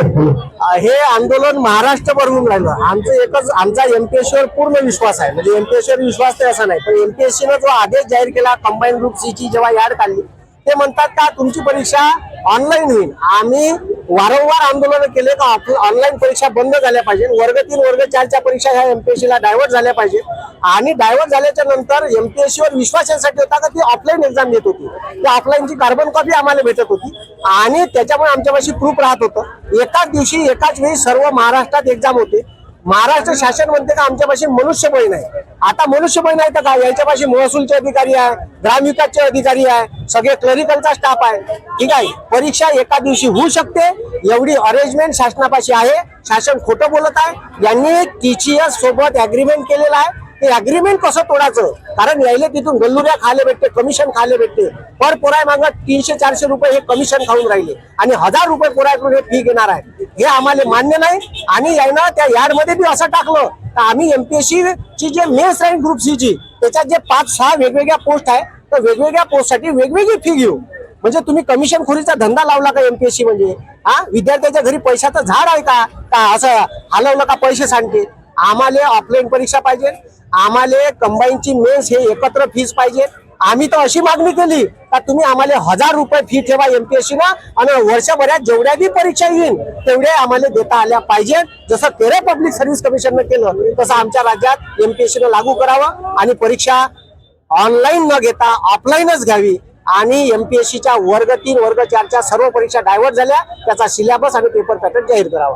हे आंदोलन महाराष्ट्रभर होऊन राहिलं. आमचा एमपीएससी वर पूर्ण विश्वास आहे. म्हणजे एमपीएससी वर विश्वास तर असा नाही, पण एमपीएससी ने जो आदेश जाहीर केला कंबाईन ग्रुप सी ची जेव्हा याड काढली, ते म्हणतात का तुमची परीक्षा ऑनलाईन होईल. आम्ही वारंवार आंदोलन केले का ऑनलाईन परीक्षा बंद झाल्या पाहिजे. वर्ग 3 वर्ग 4च्या परीक्षा ह्या एमपीएससी ला डायव्हर्ट झाल्या पाहिजे. आणि डायव्हर्ट झाल्याच्या नंतर एमपीएससी वर विश्वास यासाठी होता का ती ऑफलाईन एक्झाम देत होती. त्या ऑफलाईनची कार्बन कॉपी आम्हाला भेटत होती आणि त्याच्यामुळे आमच्यापाशी प्रूफ राहत होतं. एकाच दिवशी एकाच वेळी सर्व महाराष्ट्रात एक्झाम होते. महाराष्ट्र शासन म्हणते का आमच्यापाशी मनुष्यबळ नाही. आता मनुष्यबळ नाही तर काय, यांच्यापाशी महसूलचे अधिकारी आहे, ग्रामविकासचे अधिकारी आहे, सगळे क्लरिकलचा स्टाफ आहे. ठीक आहे, परीक्षा एका दिवशी होऊ शकते एवढी अरेंजमेंट शासनापाशी आहे. शासन खोटं बोलत आहे. यांनी टीसीएस सोबत अग्रीमेंट केलेलं आहे. ते अग्रीमेंट कसं तोडायचं, कारण यायले तिथून गल्लुऱ्या खायला भेटते, कमिशन खायला भेटते. पर पोराय मागं 300-400 रुपये हे कमिशन खाऊन राहिले आणि 1000 रुपये पोरायकडून हे फी घेणार आहे. हे आम्हाला मान्य नाही. आणि यायनं त्या यार्ड मध्ये बी असं टाकलं तर आम्ही एमपीएससी ची जे मेन्स राहील ग्रुप सी ची त्याच्यात जे 5-6 वेगवेगळ्या पोस्ट आहे, तर वेगवेगळ्या पोस्टसाठी वेगवेगळी फी घेऊ. म्हणजे तुम्ही कमिशन खोरीचा धंदा लावला का एमपीएससी? म्हणजे विद्यार्थ्याच्या घरी पैशाचं झाड आहे का असं हलवलं का पैसे सांगते? आम्हाला ऑफलाईन परीक्षा पाहिजे. आम्हाला कंबाईनची मेन्स हे एकत्र फीस पाहिजे. आम्ही तर अशी मागणी केली का तुम्ही आम्हाला 1000 रुपये फी ठेवा एमपीएससी ना, आणि वर्षभरात जेवढ्या बी परीक्षा येईल तेवढ्या आम्हाला देता आल्या पाहिजे. जसं तेरे पब्लिक सर्व्हिस कमिशननं केलं तसं आमच्या राज्यात एमपीएससीनं लागू करावं आणि परीक्षा ऑनलाईन न घेता ऑफलाईनच घ्यावी. आणि एमपीएससीच्या वर्ग 3 वर्ग 4च्या सर्व परीक्षा डायव्हर्ट झाल्या, त्याचा सिलेबस आणि पेपर पॅटर्न जाहीर करावा.